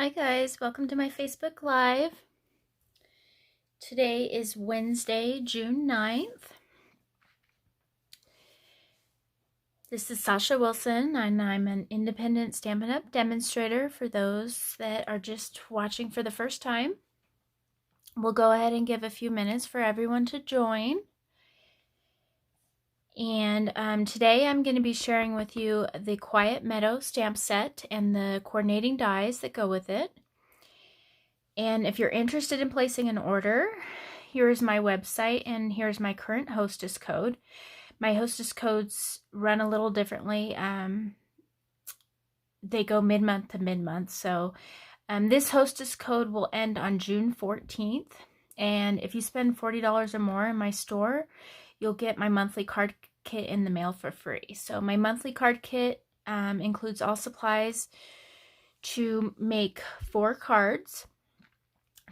Hi guys, welcome to my Facebook Live. Today is Wednesday, June 9th. This is Sasha Wilson, and I'm an independent Stampin' Up! Demonstrator for those that are just watching for the first time. We'll go ahead and give a few minutes for everyone to join. And today I'm going to be sharing with you the Quiet Meadow stamp set and the coordinating dies that go with it. And if you're interested in placing an order, here's my website and here's my current hostess code. My hostess codes run a little differently. They go mid-month to mid-month. So this hostess code will end on June 14th. And if you spend $40 or more in my store, you'll get my monthly card kit in the mail for free. So my monthly card kit includes all supplies to make 4 cards.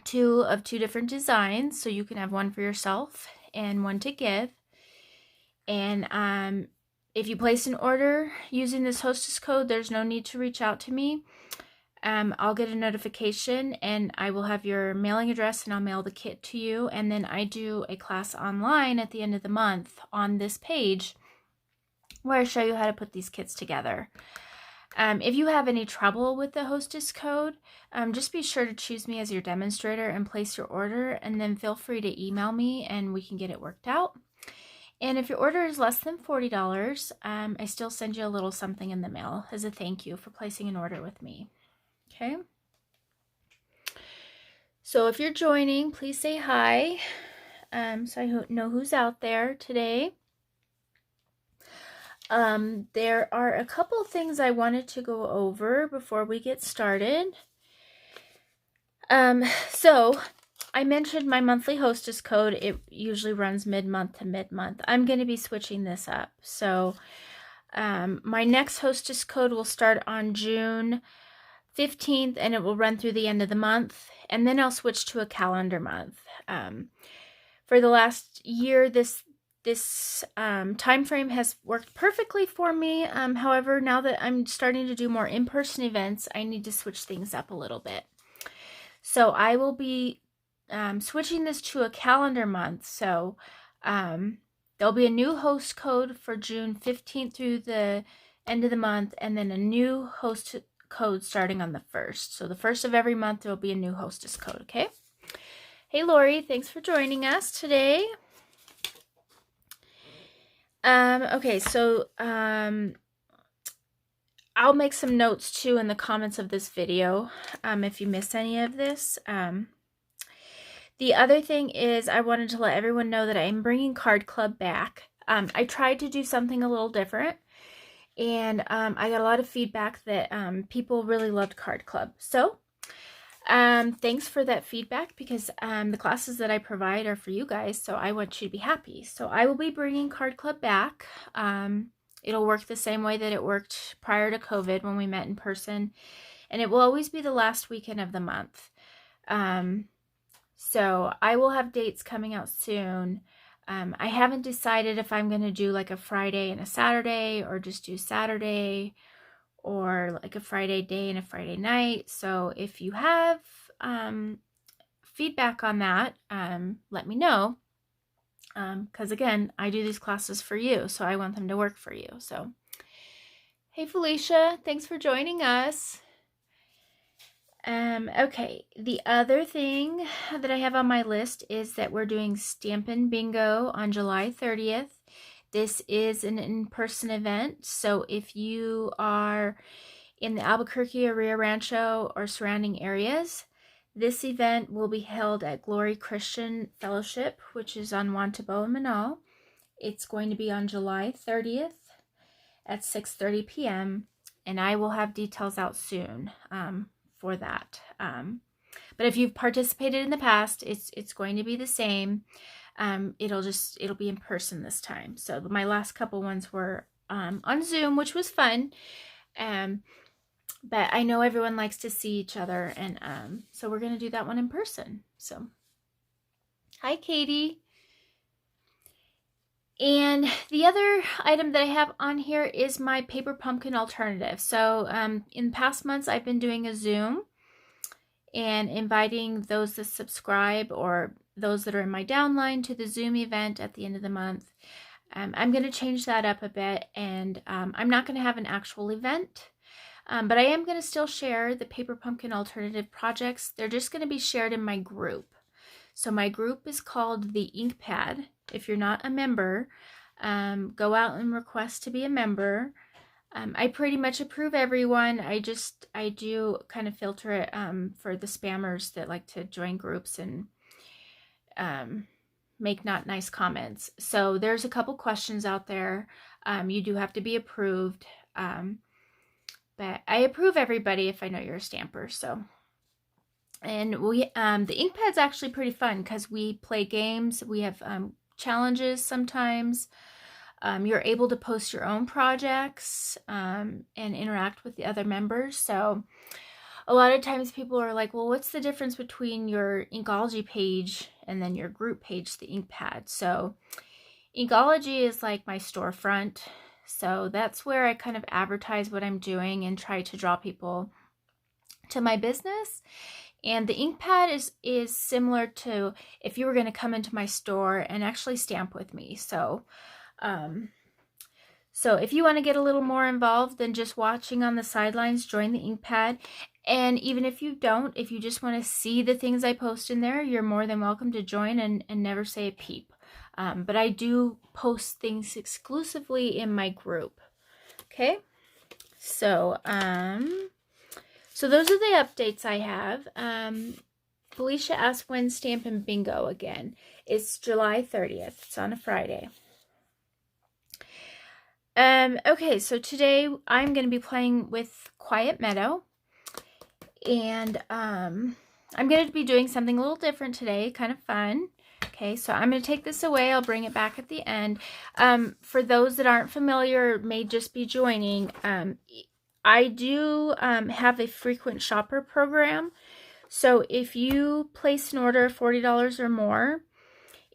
2 of 2 different designs, so you can have one for yourself and one to give. And if you place an order using this hostess code, there's no need to reach out to me. I'll get a notification and I will have your mailing address and I'll mail the kit to you. And then I do a class online at the end of the month on this page where I show you how to put these kits together. If you have any trouble with the hostess code, just be sure to choose me as your demonstrator and place your order, and then feel free to email me and we can get it worked out. And if your order is less than $40, I still send you a little something in the mail as a thank you for placing an order with me. Okay? So if you're joining, please say hi, so I know who's out there today. There are a couple things I wanted to go over before we get started. So I mentioned my monthly hostess code. It usually runs mid-month to mid-month. I'm going to be switching this up. So my next hostess code will start on June 15th and it will run through the end of the month. And then I'll switch to a calendar month. For the last year, this time frame has worked perfectly for me. However, now that I'm starting to do more in-person events, I need to switch things up a little bit. So I will be switching this to a calendar month. So there'll be a new host code for June 15th through the end of the month, and then a new host code starting on the 1st. So the 1st of every month, there'll be a new hostess code, okay? Hey, Lori, thanks for joining us today. Okay, so I'll make some notes too in the comments of this video if you miss any of this. The other thing is I wanted to let everyone know that I'm bringing Card Club back. I tried to do something a little different, and I got a lot of feedback that people really loved Card Club. So thanks for that feedback, because the classes that I provide are for you guys, so I want you to be happy. So I will be bringing Card Club back. It'll work the same way that it worked prior to COVID when we met in person, and it will always be the last weekend of the month. So I will have dates coming out soon. I haven't decided if I'm going to do like a Friday and a Saturday, or just do Saturday, or like a Friday day and a Friday night. So if you have feedback on that, let me know. Because again, I do these classes for you, so I want them to work for you. So, hey Felicia, thanks for joining us. Okay, the other thing that I have on my list is that we're doing Stampin' Bingo on July 30th. This is an in-person event, so if you are in the Albuquerque or Rio Rancho or surrounding areas, this event will be held at Glory Christian Fellowship, which is on Wantabo and Manal. It's going to be on July 30th at 6:30 p.m., and I will have details out soon for that. But if you've participated in the past, it's going to be the same. It'll be in person this time. So my last couple ones were on Zoom, which was fun. But I know everyone likes to see each other, and so we're going to do that one in person. So, hi, Katie. And the other item that I have on here is my paper pumpkin alternative. So in past months, I've been doing a Zoom. and inviting those that subscribe or those that are in my downline to the Zoom event at the end of the month. I'm going to change that up a bit, and I'm not going to have an actual event, but I am going to still share the Paper Pumpkin Alternative projects. They're just going to be shared in my group. So my group is called the Ink Pad. If you're not a member, go out and request to be a member. I pretty much approve everyone. I do kind of filter it for the spammers that like to join groups and make not nice comments. So there's a couple questions out there. You do have to be approved. But I approve everybody if I know you're a stamper. So, and the ink pad's actually pretty fun because we play games. We have challenges sometimes. You're able to post your own projects and interact with the other members. So a lot of times people are like, well, what's the difference between your Ink-ology page and then your group page, the ink pad? So Ink-ology is like my storefront. So that's where I kind of advertise what I'm doing and try to draw people to my business. And the ink pad is similar to if you were going to come into my store and actually stamp with me. So if you want to get a little more involved than just watching on the sidelines, join the ink pad. And even if you don't, if you just want to see the things I post in there, you're more than welcome to join and never say a peep. But I do post things exclusively in my group. Okay. So those are the updates I have. Felicia asked when Stampin' Bingo again. It's July 30th. It's on a Friday. Okay, so today I'm going to be playing with Quiet Meadow. And I'm going to be doing something a little different today, kind of fun. Okay, so I'm going to take this away. I'll bring it back at the end. For those that aren't familiar, may just be joining, I do have a frequent shopper program. So if you place an order of $40 or more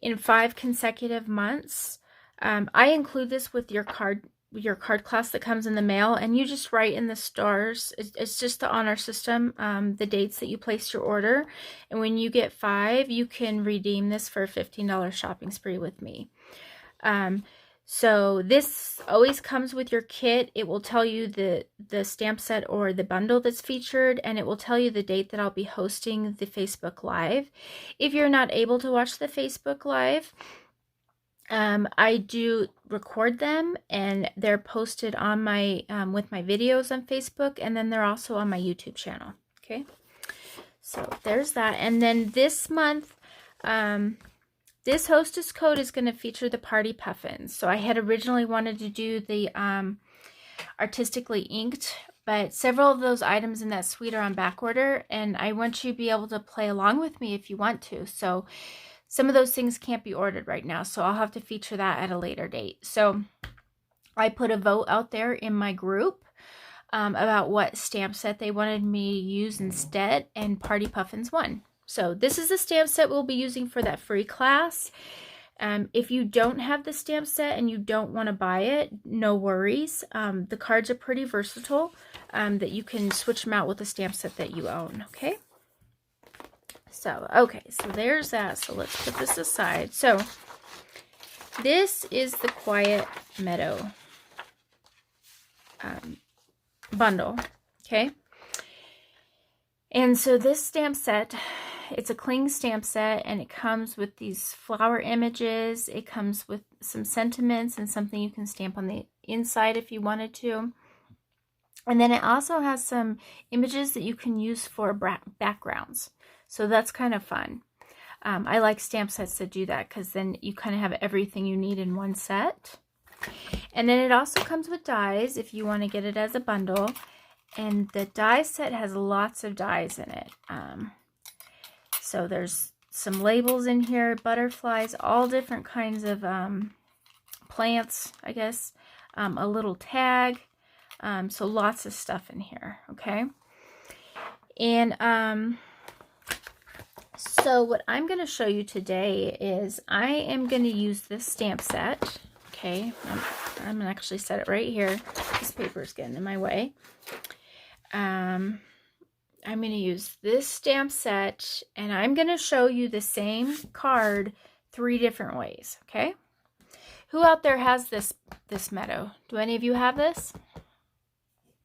in 5 consecutive months, I include this with your card class that comes in the mail, and you just write in the stars. It's just the honor system, the dates that you placed your order, and when you get 5, you can redeem this for a $15 shopping spree with me. So this always comes with your kit. It will tell you the stamp set or the bundle that's featured, and it will tell you the date that I'll be hosting the Facebook Live. If you're not able to watch the Facebook Live, I do record them, and they're posted on my with my videos on Facebook, and then they're also on my YouTube channel. Okay, so there's that. And then this month, this hostess code is going to feature the Party Puffins. So I had originally wanted to do the artistically inked, but several of those items in that suite are on back order, and I want you to be able to play along with me if you want to. So some of those things can't be ordered right now, so I'll have to feature that at a later date. So I put a vote out there in my group about what stamp set they wanted me to use instead, and Party Puffins won. So this is the stamp set we'll be using for that free class. If you don't have the stamp set and you don't want to buy it, no worries. The cards are pretty versatile, that you can switch them out with the stamp set that you own, okay? So, okay, so there's that. So let's put this aside. So this is the Quiet Meadow bundle, okay? And so this stamp set, it's a cling stamp set, and it comes with these flower images. It comes with some sentiments and something you can stamp on the inside if you wanted to. And then it also has some images that you can use for backgrounds. So that's kind of fun. I like stamp sets that do that, because then you kind of have everything you need in one set. And then it also comes with dies if you want to get it as a bundle. And the die set has lots of dies in it. So there's some labels in here, butterflies, all different kinds of plants, I guess. A little tag. So lots of stuff in here, okay? And so what I'm going to show you today is I am going to use this stamp set. Okay, I'm going to actually set it right here. This paper is getting in my way. I'm going to use this stamp set, and I'm going to show you the same card 3 different ways, okay? Who out there has this Meadow? Do any of you have this?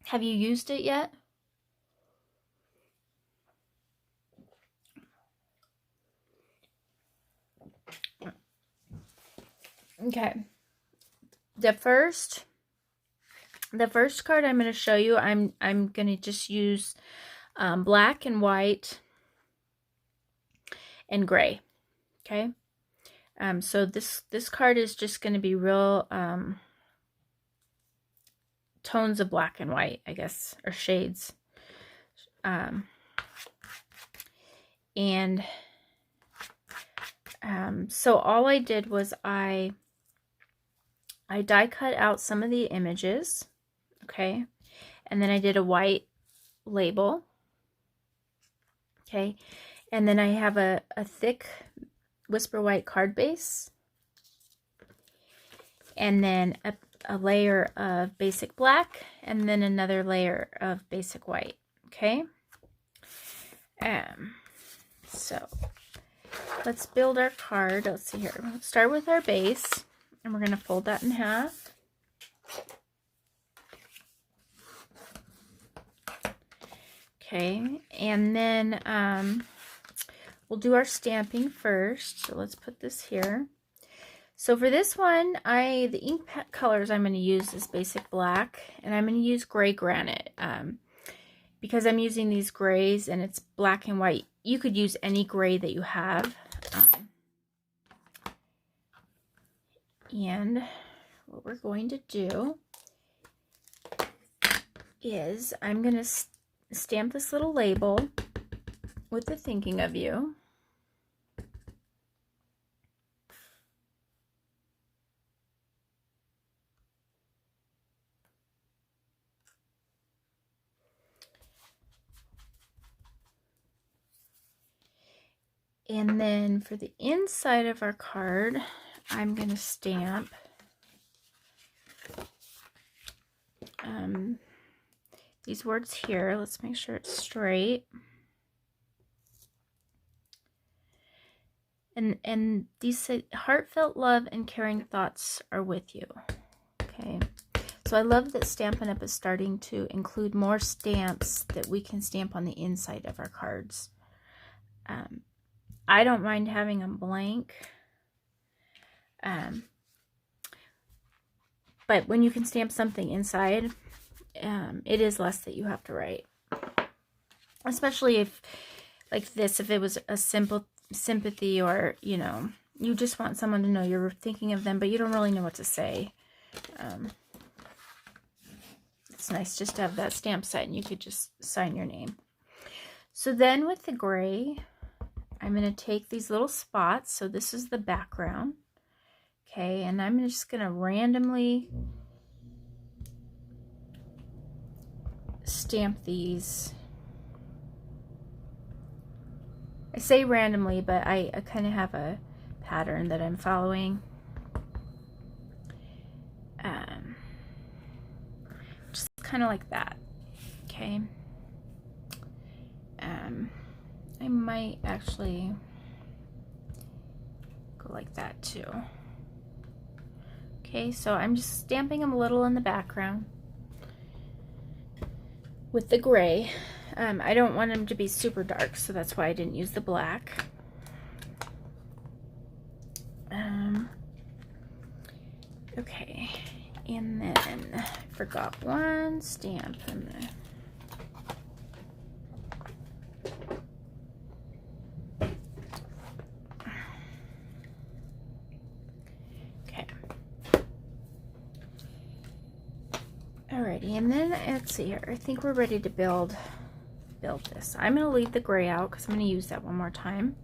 Have you used it yet? Okay. The first card I'm going to show you, I'm going to just use black and white and gray. Okay. So this card is just going to be real tones of black and white, I guess, or shades. So all I did was I die cut out some of the images, okay, and then I did a white label, okay, and then I have a thick Whisper White card base, and then a layer of basic black, and then another layer of basic white, okay. So let's build our card. Let's see here. Let's start with our base, and we're going to fold that in half. Okay, and then we'll do our stamping first. So let's put this here. So for this one, the ink colors I'm going to use is basic black, and I'm going to use gray granite. Because I'm using these grays and it's black and white, you could use any gray that you have. And what we're going to do is I'm going to stamp this little label with the thinking of you. And then for the inside of our card, I'm going to stamp these words here. Let's make sure it's straight. And these say, heartfelt love and caring thoughts are with you. Okay. So I love that Stampin' Up! Is starting to include more stamps that we can stamp on the inside of our cards. I don't mind having them blank. But when you can stamp something inside, it is less that you have to write. Especially if, like this, if it was a simple sympathy, or, you know, you just want someone to know you're thinking of them, but you don't really know what to say. It's nice just to have that stamp set, and you could just sign your name. So then with the gray, I'm going to take these little spots. So this is the background. Okay, and I'm just going to randomly stamp these. I say randomly, but I kind of have a pattern that I'm following. Just kind of like that. Okay. I might actually go like that too. Okay, so I'm just stamping them a little in the background with the gray. I don't want them to be super dark, so that's why I didn't use the black. Okay, and then I forgot one stamp. Okay. Alrighty, and then let's see here. I think we're ready to build this. I'm going to leave the gray out because I'm going to use that one more time.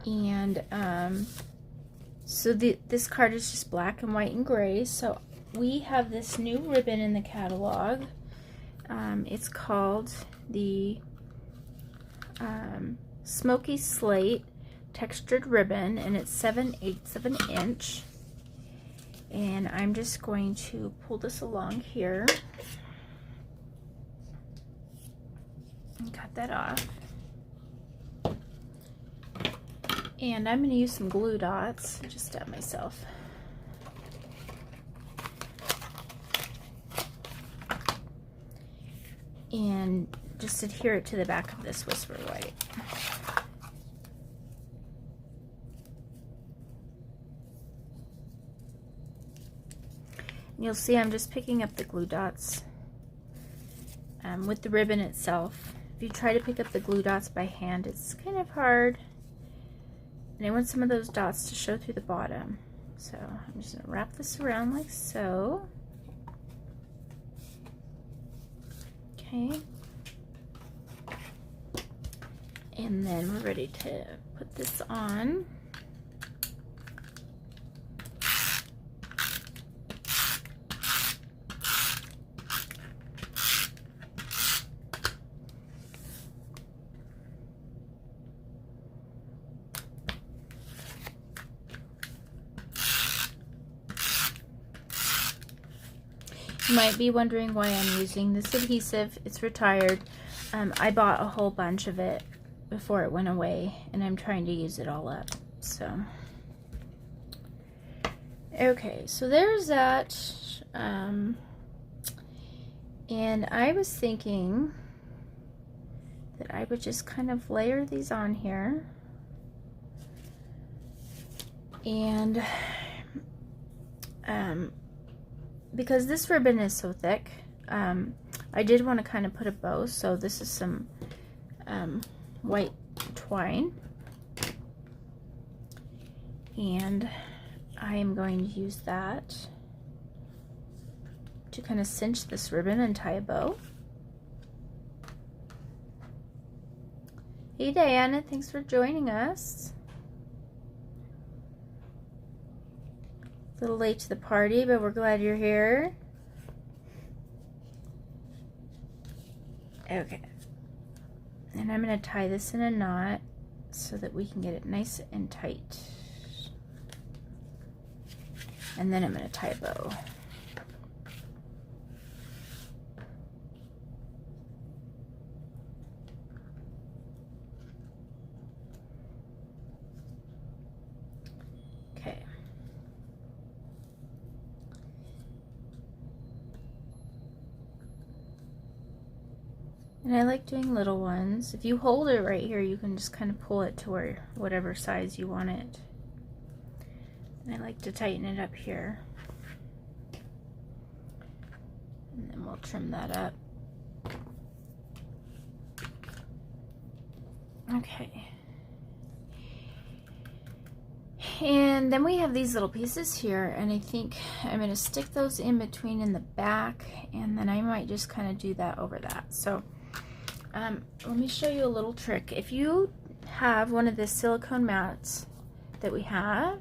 And so this card is just black and white and gray. So we have this new ribbon in the catalog. It's called the Smoky Slate Textured Ribbon, and it's 7/8 of an inch. And I'm just going to pull this along here. and cut that off. And I'm going to use some glue dots. I just stabbed myself. And just adhere it to the back of this Whisper White. And you'll see I'm just picking up the glue dots with the ribbon itself. If you try to pick up the glue dots by hand, it's kind of hard. And I want some of those dots to show through the bottom. So I'm just going to wrap this around like so. Okay. And then we're ready to put this on. You might be wondering why I'm using this adhesive. It's retired. I bought a whole bunch of it before it went away, and I'm trying to use it all up. So, okay, so there's that. And I was thinking that I would just kind of layer these on here. And because this ribbon is so thick, I did want to kind of put a bow, so this is some white twine, and I am going to use that to kind of cinch this ribbon and tie a bow. Hey Diana, thanks for joining us. A little late to the party, but we're glad you're here. Okay. And I'm going to tie this in a knot so that we can get it nice and tight. And then I'm going to tie a bow. Okay. And I like doing little ones. If you hold it right here, you can just kind of pull it to where whatever size you want it. And I like to tighten it up here. And then we'll trim that up. Okay. And then we have these little pieces here, and I think I'm going to stick those in between in the back, and then I might just kind of do that over that. So let me show you a little trick. If you have one of the silicone mats that we have,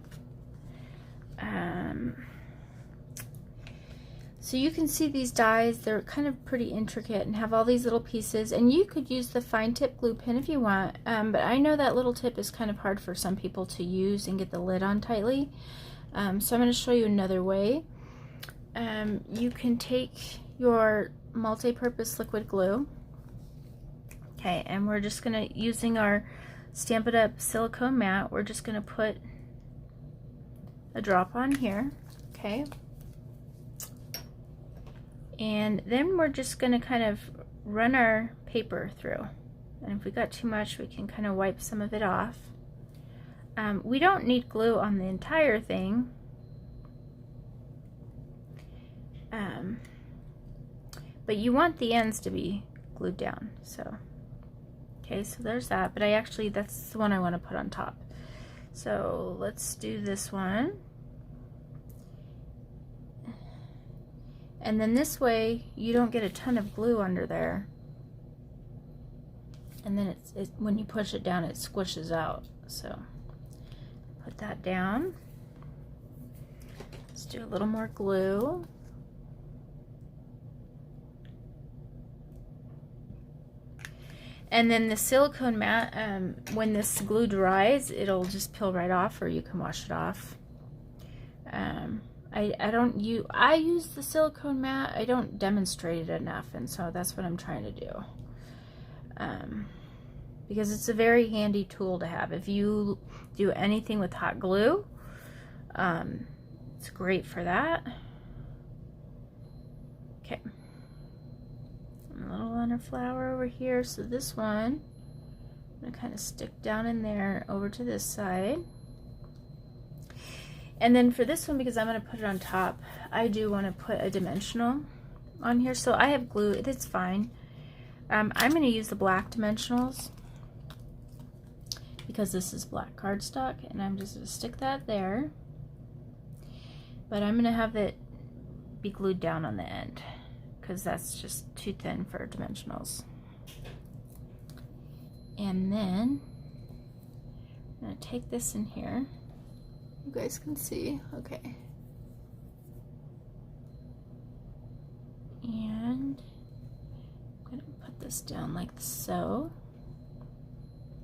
so you can see these dies, they're kind of pretty intricate and have all these little pieces, and you could use the fine tip glue pen if you want, but I know that little tip is kind of hard for some people to use and get the lid on tightly, so I'm going to show you another way. You can take your multi-purpose liquid glue, okay, and we're just going to, using our Stamp It Up silicone mat, we're just going to put a drop on here, okay, and then we're just going to kind of run our paper through, and if we got too much we can kind of wipe some of it off. We don't need glue on the entire thing, but you want the ends to be glued down. So okay, so there's that, but that's the one I want to put on top. So let's do this one. And then this way you don't get a ton of glue under there. And then when you push it down, it squishes out. So put that down. Let's do a little more glue. And then the silicone mat, when this glue dries, it'll just peel right off, or you can wash it off. I use the silicone mat. I don't demonstrate it enough, and so that's what I'm trying to do. because it's a very handy tool to have. If you do anything with hot glue, it's great for that. Okay. A little on her flower over here. So this one, I'm going to kind of stick down in there over to this side. And then for this one, because I'm going to put it on top, I do want to put a dimensional on here. So I have glue, it's fine. I'm going to use the black dimensionals because this is black cardstock, and I'm just going to stick that there. But I'm going to have it be glued down on the end because that's just too thin for dimensionals. And then I'm going to take this in here. You guys can see, okay. And I'm going to put this down like so.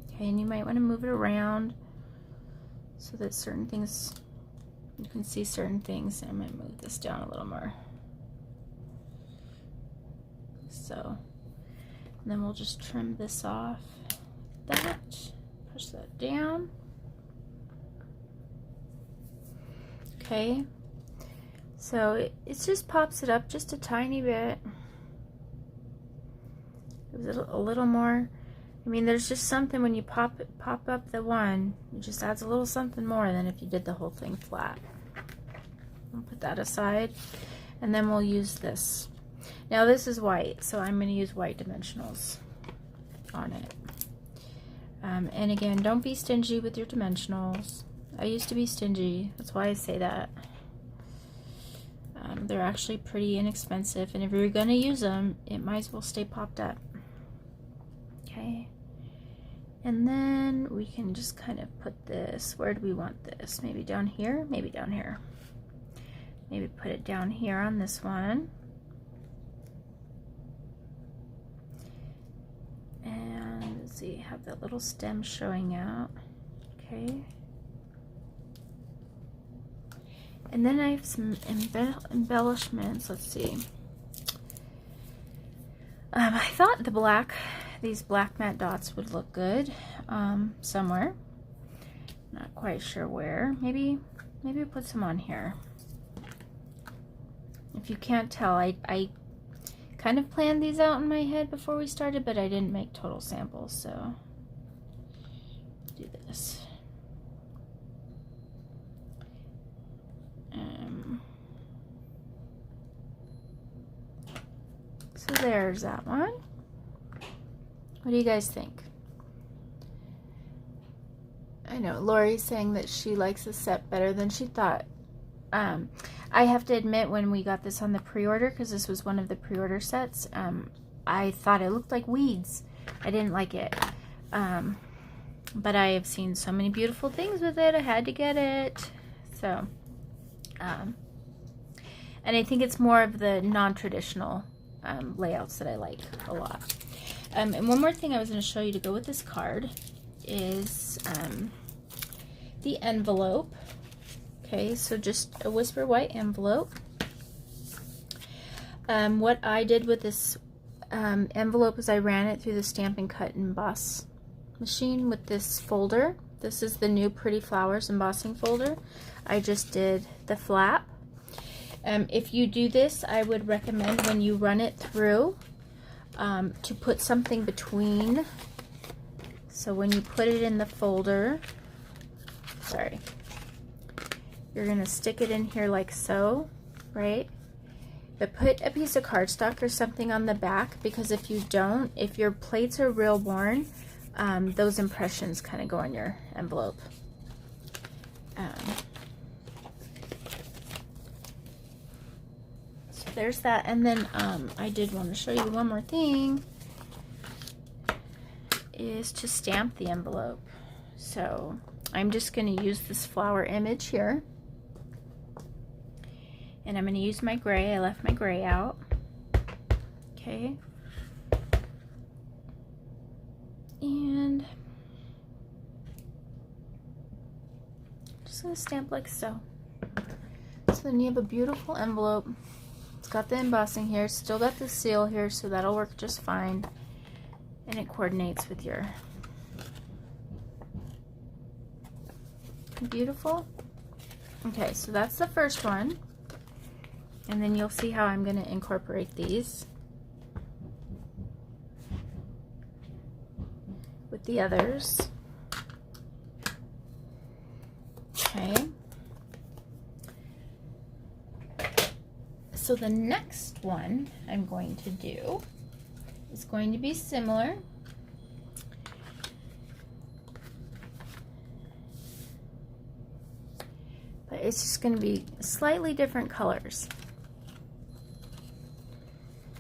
Okay, and you might want to move it around so that certain things, you can see certain things. I'm going to move this down a little more. So, and then we'll just trim this off. That, push that down. Okay, so it just pops it up just a tiny bit. It was a little more. I mean, there's just something when you pop up the one, it just adds a little something more than if you did the whole thing flat. I'll put that aside, and then we'll use this. Now this is white, so I'm going to use white dimensionals on it. And again, don't be stingy with your dimensionals. I used to be stingy, that's why I say that. They're actually pretty inexpensive, and if you're going to use them, it might as well stay popped up. Okay, and then we can just kind of put this, where do we want this? Maybe down here, maybe down here. Maybe put it down here on this one. And let's see, have that little stem showing out. Okay. And then I have some embellishments. Let's see. I thought these black matte dots would look good somewhere. Not quite sure where. Maybe put some on here. If you can't tell, I kind of planned these out in my head before we started, but I didn't make total samples, so do this. So there's that one. What do you guys think? I know Lori's saying that she likes the set better than she thought. I have to admit, when we got this on the pre-order, because this was one of the pre-order sets, I thought it looked like weeds. I didn't like it. But I have seen so many beautiful things with it, I had to get it. So, and I think it's more of the non-traditional layouts that I like a lot. And one more thing I was going to show you to go with this card is the envelope. Okay, so just a Whisper White envelope. What I did with this envelope is I ran it through the Stampin' Cut Emboss machine with this folder. This is the new Pretty Flowers embossing folder. I just did the flap. If you do this, I would recommend when you run it through to put something between. So when you put it in the folder, sorry, you're going to stick it in here like so, right? But put a piece of cardstock or something on the back, because if you don't, if your plates are real worn, those impressions kind of go on your envelope. So there's that. And then I did want to show you one more thing, is to stamp the envelope. So I'm just going to use this flower image here. And I'm going to use my gray. I left my gray out. Okay. And just going to stamp like so. So then you have a beautiful envelope. It's got the embossing here. Still got the seal here, so that'll work just fine. and it coordinates with your beautiful. Okay, so that's the first one, and then you'll see how I'm going to incorporate these with the others. Okay, so the next one I'm going to do is going to be similar. But it's just going to be slightly different colors.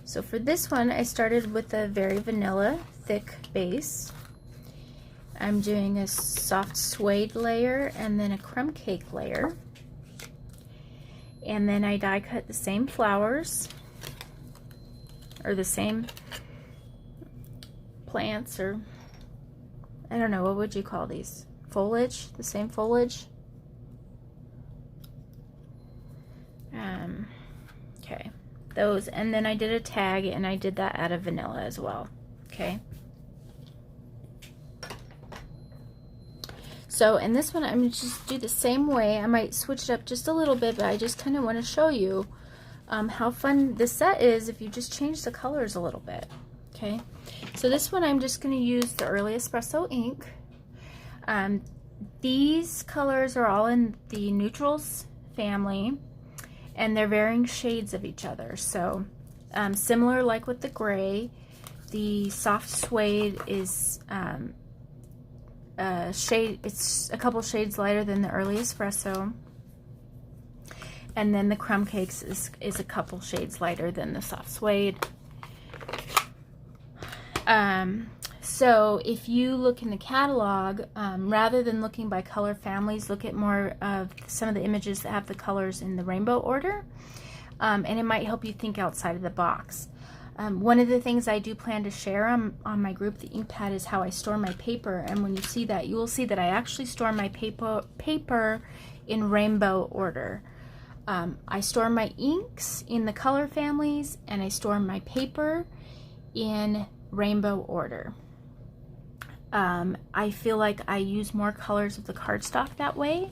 So for this one, I started with a very vanilla thick base. I'm doing a soft suede layer and then a crumb cake layer. And then I die cut the same flowers, or the same plants, or I don't know, what would you call these? Foliage? The same foliage? Okay, those, and then I did a tag, and I did that out of vanilla as well. Okay. So in this one, I'm going to just do the same way. I might switch it up just a little bit, but I just kind of want to show you how fun this set is if you just change the colors a little bit. Okay, so this one I'm just going to use the Early Espresso ink. These colors are all in the neutrals family, and they're varying shades of each other. So similar like with the gray, the soft suede is it's a couple shades lighter than the Early Espresso, and then the crumb cakes is a couple shades lighter than the soft suede. So if you look in the catalog, rather than looking by color families, look at more of some of the images that have the colors in the rainbow order, and it might help you think outside of the box. One of the things I do plan to share on my group, the ink pad, is how I store my paper. And when you see that, you will see that I actually store my paper in rainbow order. I store my inks in the color families, and I store my paper in rainbow order. I feel like I use more colors of the cardstock that way.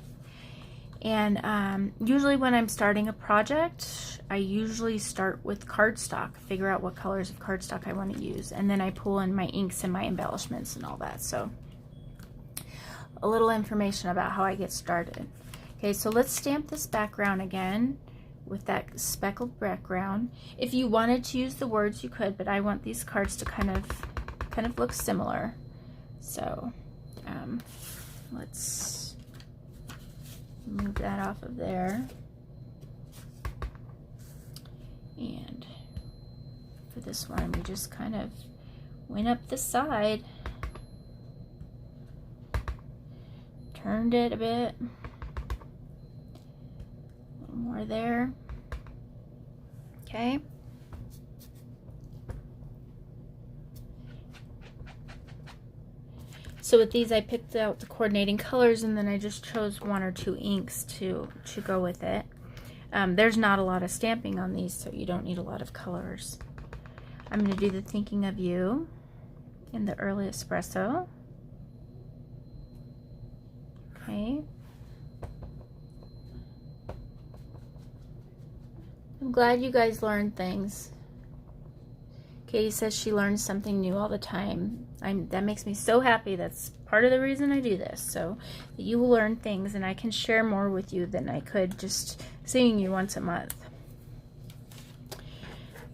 And usually when I'm starting a project, I usually start with cardstock, figure out what colors of cardstock I want to use, and then I pull in my inks and my embellishments and all that. So a little information about how I get started. Okay, so let's stamp this background again with that speckled background. If you wanted to use the words, you could, but I want these cards to kind of look similar. So let's move that off of there. And for this one, we just kind of went up the side, turned it a bit, a little more there. Okay. So with these, I picked out the coordinating colors, and then I just chose one or two inks to go with it. There's not a lot of stamping on these, so you don't need a lot of colors. I'm going to do the Thinking of You in the Early Espresso. Okay. I'm glad you guys learned things. Katie says she learns something new all the time. That makes me so happy. That's part of the reason I do this, so that you will learn things and I can share more with you than I could just seeing you once a month.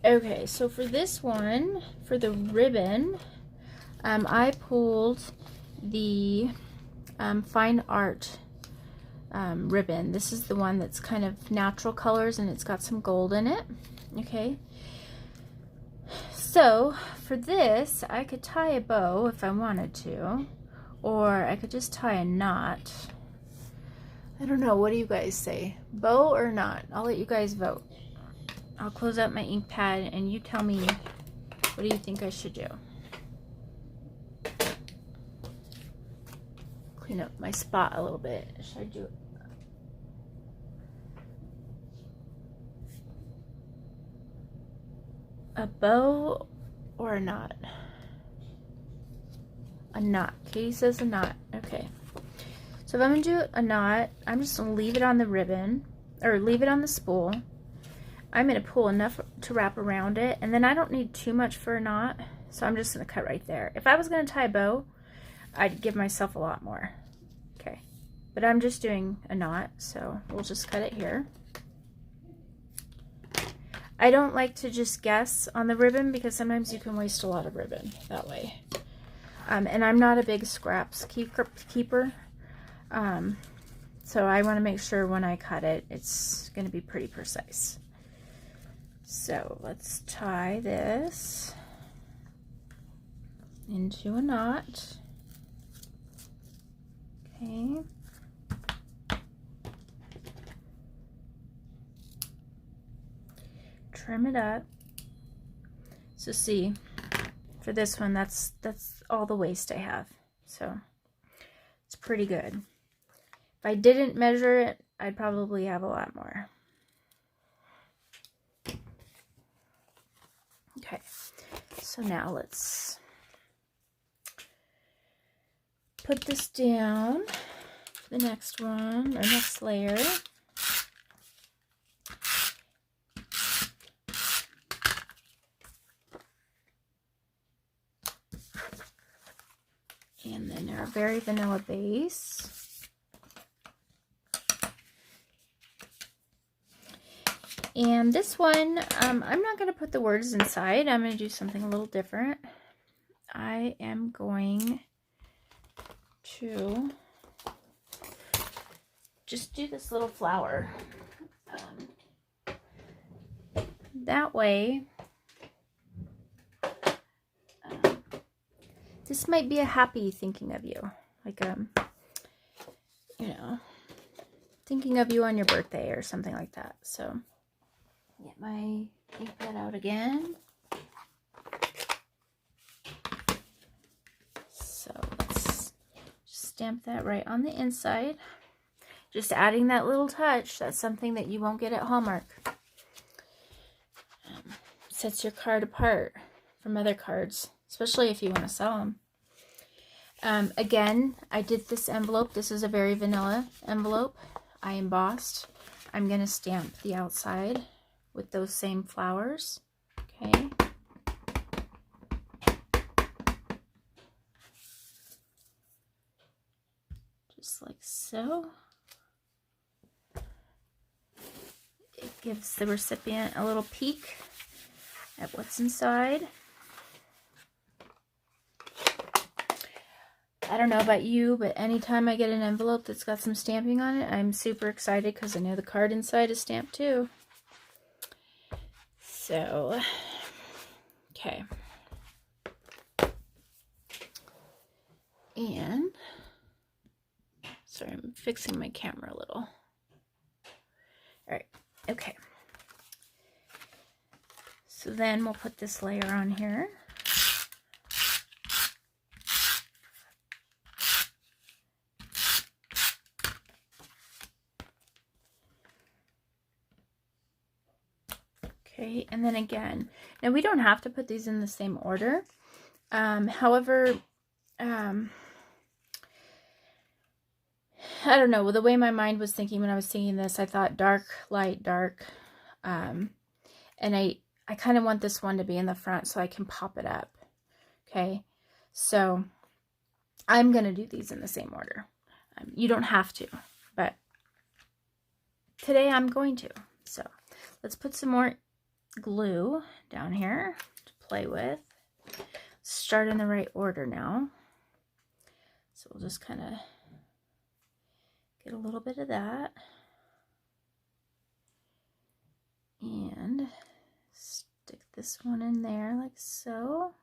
Okay, so for this one, for the ribbon, I pulled the Fine Art ribbon. This is the one that's kind of natural colors, and it's got some gold in it. Okay. So for this, I could tie a bow if I wanted to, or I could just tie a knot. I don't know, what do you guys say? Bow or knot? I'll let you guys vote. I'll close out my ink pad and you tell me, what do you think I should do? Clean up my spot a little bit. Should I do it? A bow or a knot? A knot. Katie says a knot. Okay. So if I'm going to do a knot, I'm just going to leave it on the ribbon, or leave it on the spool. I'm going to pull enough to wrap around it, and then I don't need too much for a knot, so I'm just going to cut right there. If I was going to tie a bow, I'd give myself a lot more. Okay. But I'm just doing a knot, so we'll just cut it here. I don't like to just guess on the ribbon because sometimes you can waste a lot of ribbon that way. And I'm not a big scraps keeper. So I want to make sure when I cut it, it's going to be pretty precise. So let's tie this into a knot. Okay. Trim it up. So see, for this one, that's all the waist I have. So it's pretty good. If I didn't measure it, I'd probably have a lot more. Okay, so now let's put this down for the next one, or next layer. And then our very vanilla base. And this one, I'm not going to put the words inside. I'm going to do something a little different. I am going to just do this little flower. That way, this might be a happy thinking of you. Like, you know, thinking of you on your birthday or something like that. So, get my ink pad out again. So, let's just stamp that right on the inside. Just adding that little touch. That's something that you won't get at Hallmark. Sets your card apart from other cards, especially if you want to sell them. Again, I did this envelope. This is a very vanilla envelope. I embossed. I'm going to stamp the outside with those same flowers. Okay. Just like so. It gives the recipient a little peek at what's inside. I don't know about you, but anytime I get an envelope that's got some stamping on it, I'm super excited because I know the card inside is stamped too. So, okay. And, sorry, I'm fixing my camera a little. Alright, okay. So then we'll put this layer on here. Okay, and then again, now we don't have to put these in the same order. However, I don't know, the way my mind was thinking when I was singing this, I thought dark, light, dark. And I kind of want this one to be in the front so I can pop it up. Okay, so I'm going to do these in the same order. You don't have to, but today I'm going to. So let's put some more glue down here to play with. Start in the right order now. So we'll just kind of get a little bit of that. And stick this one in there like so.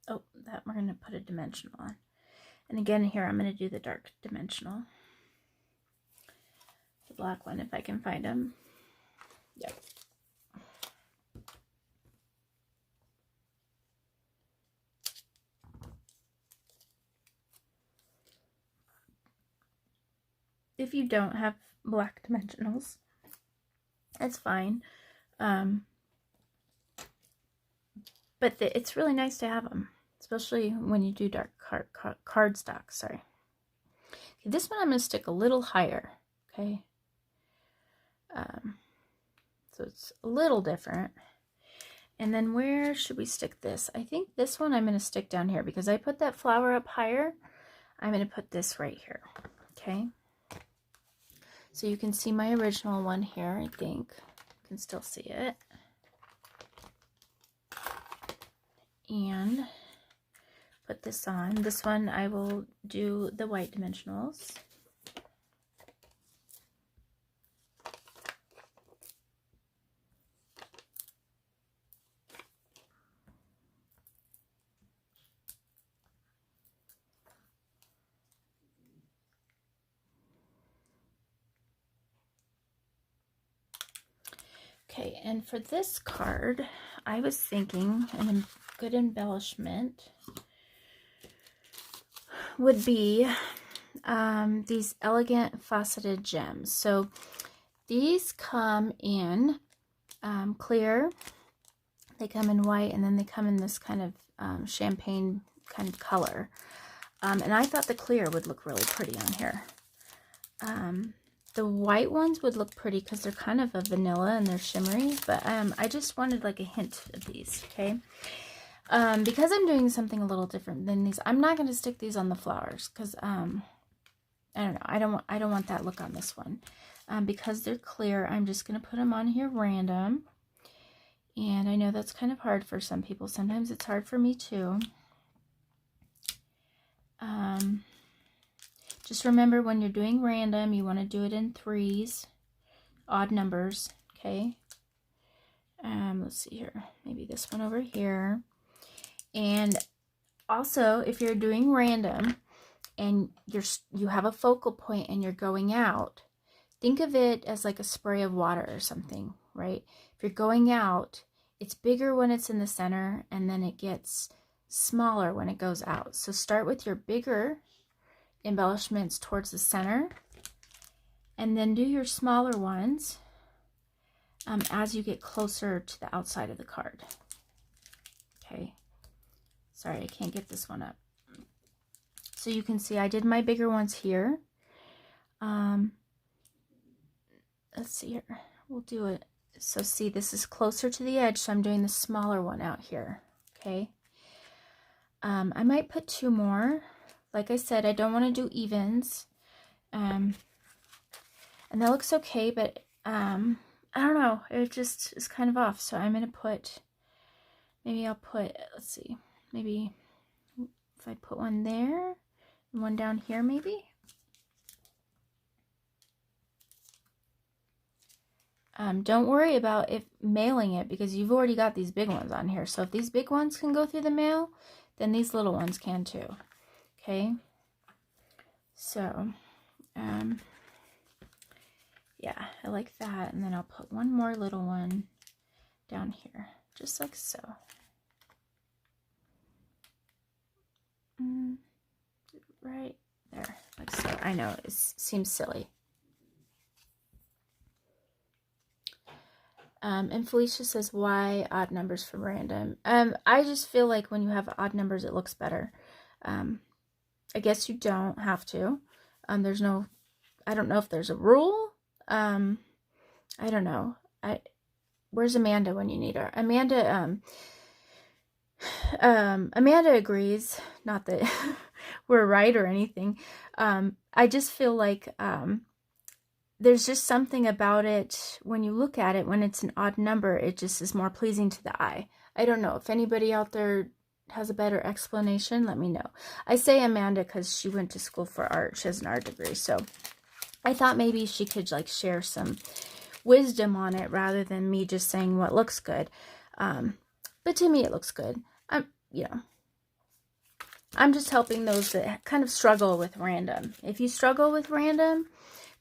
Oh, that we're going to put a dimensional on. And again, here I'm going to do the dark dimensional. black one if I can find them. Yep. If you don't have black dimensionals, it's fine. But it's really nice to have them, especially when you do dark cardstock. Sorry. Okay, this one I'm going to stick a little higher. Okay. So it's a little different. And then where should we stick this? I think this one I'm going to stick down here because I put that flower up higher. I'm going to put this right here. Okay. So you can see my original one here, I think. You can still see it. And put this on. This one I will do the white dimensionals. Okay, and for this card, I was thinking a good embellishment would be these elegant faceted gems. So these come in clear, they come in white, and then they come in this kind of champagne kind of color. And I thought the clear would look really pretty on here. The white ones would look pretty because they're kind of a vanilla and they're shimmery, but I just wanted like a hint of these, okay? Because I'm doing something a little different than these, I'm not going to stick these on the flowers because, I don't know, I don't want that look on this one. Because they're clear, I'm just going to put them on here random. And I know that's kind of hard for some people. Sometimes it's hard for me too. Just remember when you're doing random, you want to do it in threes, odd numbers, okay? Let's see here, maybe this one over here. And also, if you're doing random and you have a focal point and you're going out, think of it as like a spray of water or something, right? If you're going out, it's bigger when it's in the center and then it gets smaller when it goes out. So start with your bigger embellishments towards the center and then do your smaller ones as you get closer to the outside of the card. Okay, sorry, I can't get this one up. So you can see I did my bigger ones here. Let's see here, we'll do it. So see, this is closer to the edge, so I'm doing the smaller one out here. Okay, I might put two more. Like I said, I don't want to do evens. And that looks okay, but I don't know. It just is kind of off. So I'm going to put, maybe I'll put, let's see, maybe if I put one there and one down here maybe. Don't worry about mailing it because you've already got these big ones on here. So if these big ones can go through the mail, then these little ones can too. Okay, so yeah, I like that. And then I'll put one more little one down here, just like so. Right there, like so. I know it seems silly. And Felicia says, why odd numbers for random? I just feel like when you have odd numbers, it looks better. I guess you don't have to. There's no, I don't know if there's a rule. I don't know. Where's Amanda when you need her? Amanda, Amanda agrees. Not that we're right or anything. I just feel like, there's just something about it when you look at it, when it's an odd number, it just is more pleasing to the eye. I don't know if anybody out there has a better explanation, let me know. I say Amanda because she went to school for art. She has an art degree, so I thought maybe she could like share some wisdom on it rather than me just saying what looks good. But to me, it looks good. I'm just helping those that kind of struggle with random. If you struggle with random,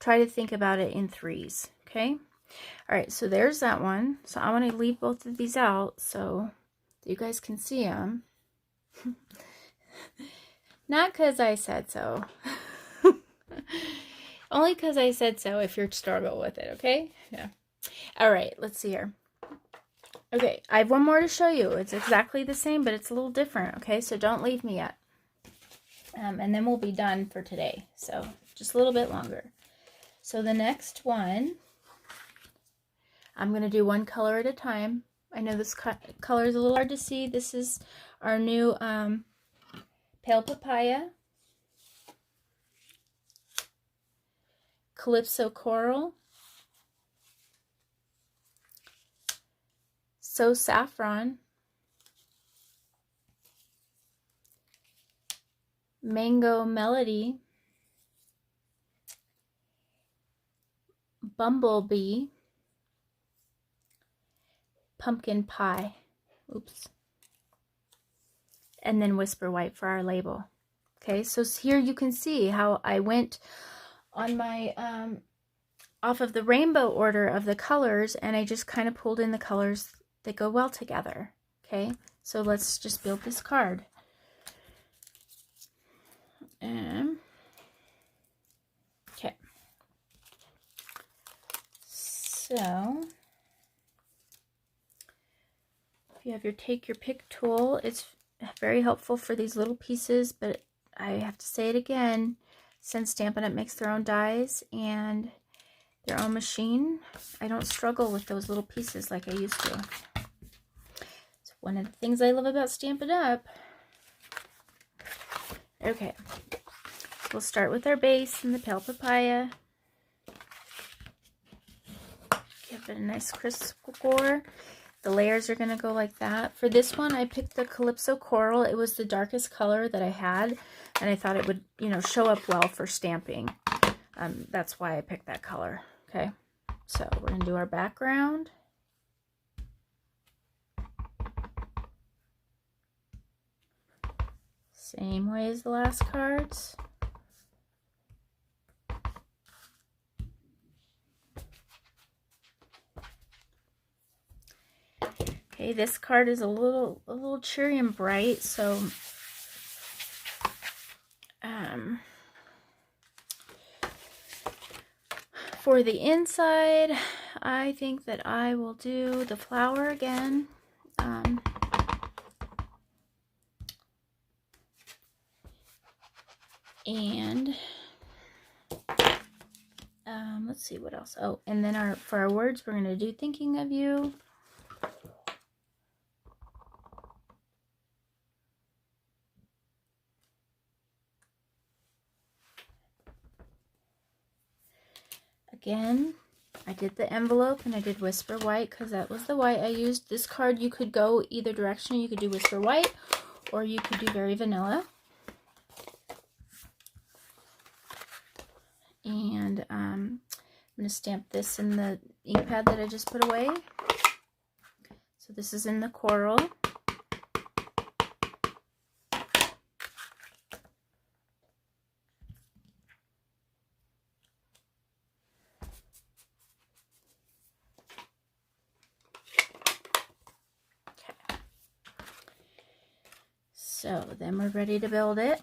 try to think about it in threes, okay? All right, so there's that one. So I want to leave both of these out so you guys can see them. Not because I said so. Only because I said so if you're struggle with it, okay? Yeah. All right, let's see here. Okay, I have one more to show you. It's exactly the same, but it's a little different, okay? So don't leave me yet. And then we'll be done for today. So just a little bit longer. So the next one, I'm going to do one color at a time. I know this color is a little hard to see. This is our new Pale Papaya, Calypso Coral, So Saffron, Mango Melody, Bumblebee, Pumpkin Pie, oops, and then Whisper White for our label. Okay, so here you can see how I went on my off of the rainbow order of the colors, and I just kind of pulled in the colors that go well together. Okay, so let's just build this card. Okay, so if you have your take your pick tool, it's very helpful for these little pieces, but I have to say it again, since Stampin' Up! Makes their own dies and their own machine, I don't struggle with those little pieces like I used to. It's one of the things I love about Stampin' Up! Okay, we'll start with our base and the Pale Papaya. Give it a nice crisp core. The layers are going to go like that. For this one, I picked the Calypso Coral. It was the darkest color that I had, and I thought it would, you know, show up well for stamping. That's why I picked that color. Okay, so we're going to do our background. Same way as the last cards. Okay, this card is a little cheery and bright, so for the inside, I think that I will do the flower again. And let's see what else. Oh, and then for our words, we're going to do Thinking of You. Again, I did the envelope and I did Whisper White because that was the white I used. This card, you could go either direction. You could do Whisper White or you could do Very Vanilla. And I'm going to stamp this in the ink pad that I just put away. So this is in the coral. So then we're ready to build it.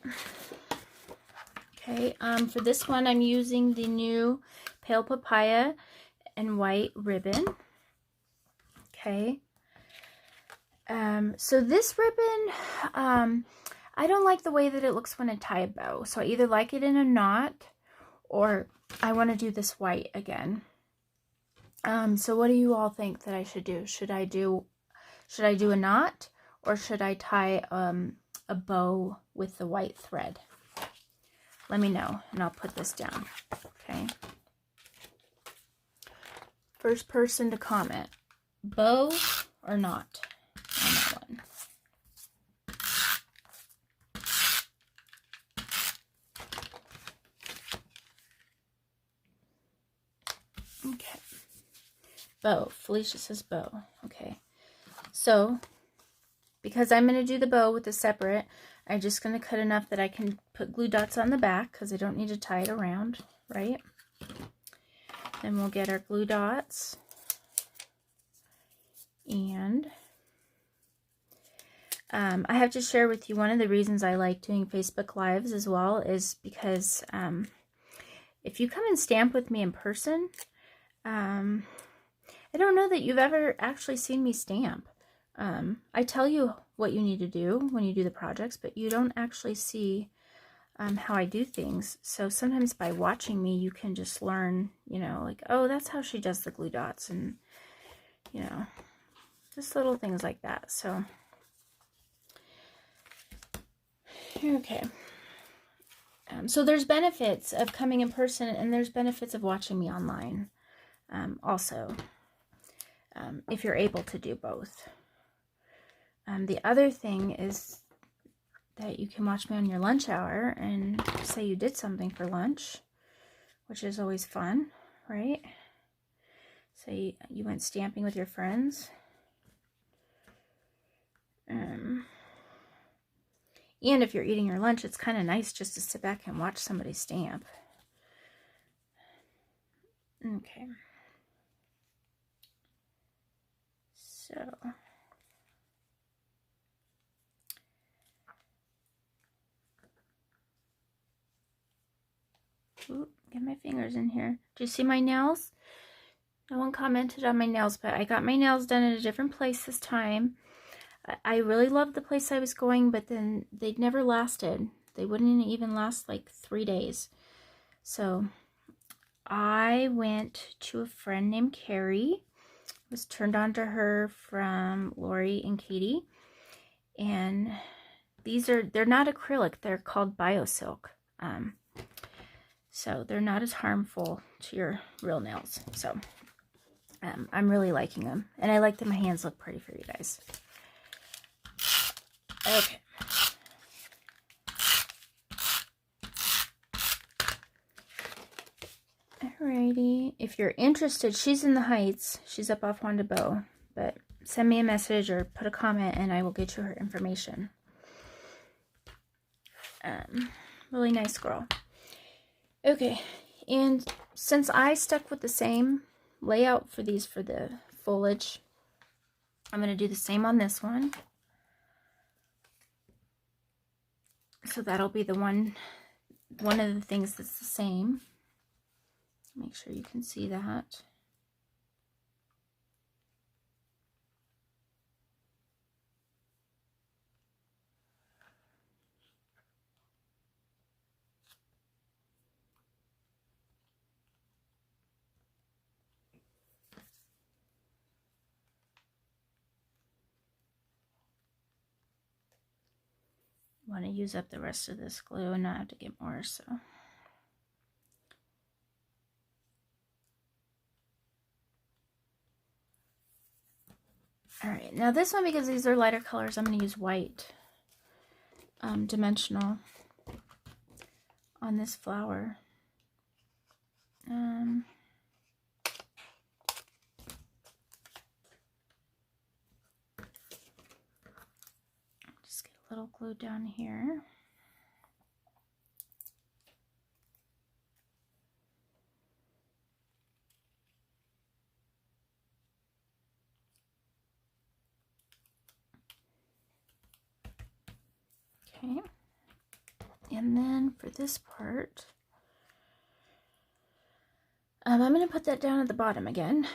Okay, for this one I'm using the new Pale Papaya and white ribbon. Okay. So this ribbon, I don't like the way that it looks when I tie a bow. So I either like it in a knot or I want to do this white again. So what do you all think that I should do? Should I do a knot or should I tie a bow with the white thread? Let me know and I'll put this down. Okay. First person to comment, bow or knot on that one. Okay. Bow. Felicia says bow. Okay. So, because I'm going to do the bow with the separate, I'm just going to cut enough that I can put glue dots on the back because I don't need to tie it around, right? Then we'll get our glue dots. And I have to share with you, one of the reasons I like doing Facebook Lives as well is because if you come and stamp with me in person, I don't know that you've ever actually seen me stamp. I tell you what you need to do when you do the projects, but you don't actually see how I do things. So sometimes by watching me, you can just learn, you know, like, oh, that's how she does the glue dots, and, you know, just little things like that. So, okay. So there's benefits of coming in person, and there's benefits of watching me online also, if you're able to do both. The other thing is that you can watch me on your lunch hour and say you did something for lunch, which is always fun, right? Say you went stamping with your friends. And if you're eating your lunch, it's kind of nice just to sit back and watch somebody stamp. Okay. So, ooh, get my fingers in here. Do you see my nails? No one commented on my nails, but I got my nails done at a different place this time. I really loved the place I was going, but then they'd never lasted. They wouldn't even last like 3 days. So I went to a friend named Carrie. I was turned on to her from Lori and Katie. And they're not acrylic, they're called BioSilk. So they're not as harmful to your real nails. So I'm really liking them. And I like that my hands look pretty for you guys. Okay. Alrighty. If you're interested, she's in the Heights. She's up off Juan de Beau. But send me a message or put a comment and I will get you her information. Really nice girl. Okay. And since I stuck with the same layout for these for the foliage, I'm going to do the same on this one. So that'll be the one of the things that's the same. Make sure you can see that. Want to use up the rest of this glue and not have to get more, so. Alright, now this one, because these are lighter colors, I'm going to use white dimensional on this flower. Just get a little glue down here. Okay, and then for this part, I'm going to put that down at the bottom again,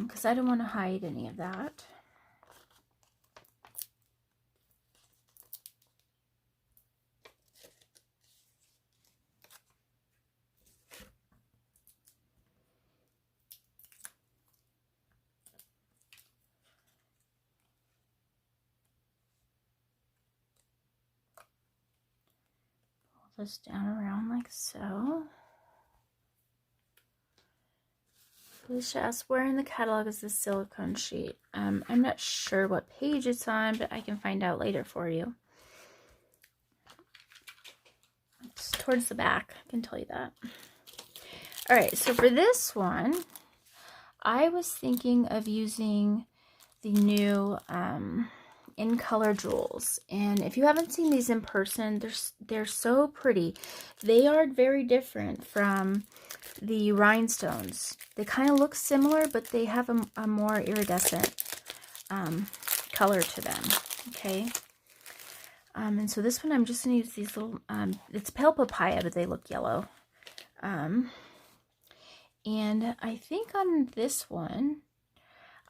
because I don't want to hide any of that. Pull this down around like so. Felicia asked, where in the catalog is this silicone sheet? I'm not sure what page it's on, but I can find out later for you. It's towards the back, I can tell you that. Alright, so for this one, I was thinking of using the new In Color jewels. And if you haven't seen these in person, they're so pretty. They are very different from the rhinestones. They kind of look similar, but they have a more iridescent color to them. Okay. And so this one, I'm just going to use these little, it's pale papaya, but they look yellow. And I think on this one,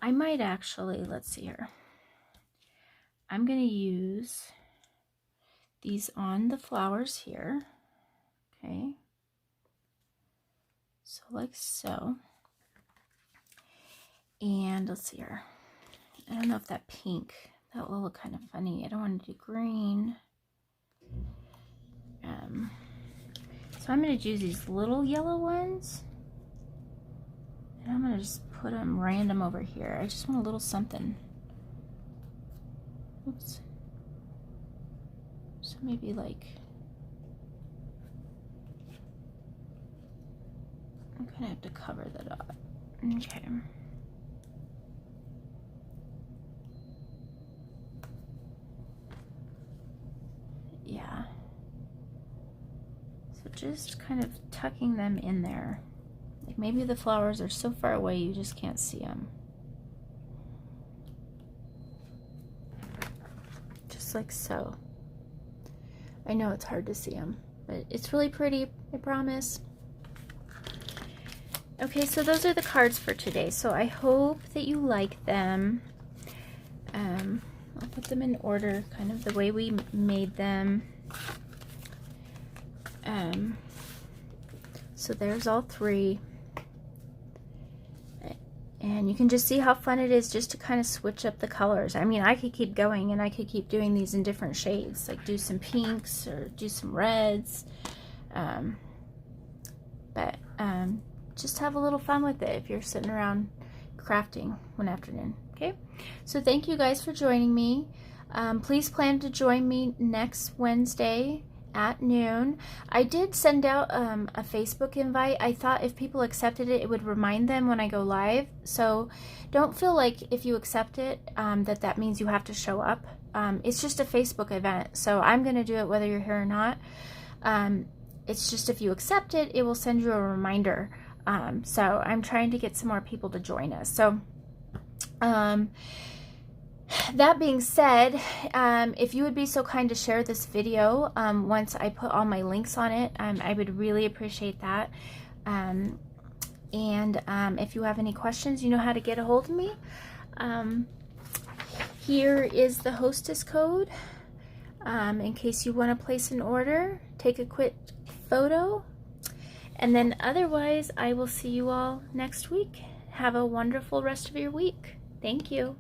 I might actually, let's see here. I'm going to use these on the flowers here. Okay. So like so. And let's see here. I don't know if that pink, that will look kind of funny. I don't want to do green. So I'm going to use these little yellow ones. And I'm going to just put them random over here. I just want a little something. Oops. So maybe like, I'm going to have to cover the dot. Okay. Yeah. So just kind of tucking them in there. Like maybe the flowers are so far away you just can't see them. Just like so. I know it's hard to see them, but it's really pretty, I promise. Okay, so those are the cards for today. So I hope that you like them. I'll put them in order, kind of the way we made them. So there's all three. And you can just see how fun it is just to kind of switch up the colors. I mean, I could keep going and I could keep doing these in different shades, like do some pinks or do some reds. Just have a little fun with it if you're sitting around crafting one afternoon. Okay, so thank you guys for joining me. Please plan to join me next Wednesday at noon. I did send out a Facebook invite. I thought if people accepted it, it would remind them when I go live. So don't feel like if you accept it, that means you have to show up. It's just a Facebook event. So I'm going to do it whether you're here or not. It's just if you accept it, it will send you a reminder. So I'm trying to get some more people to join us. So that being said, if you would be so kind to share this video once I put all my links on it, I would really appreciate that. If you have any questions, you know how to get a hold of me. Here is the hostess code in case you want to place an order. Take a quick photo. And then otherwise, I will see you all next week. Have a wonderful rest of your week. Thank you.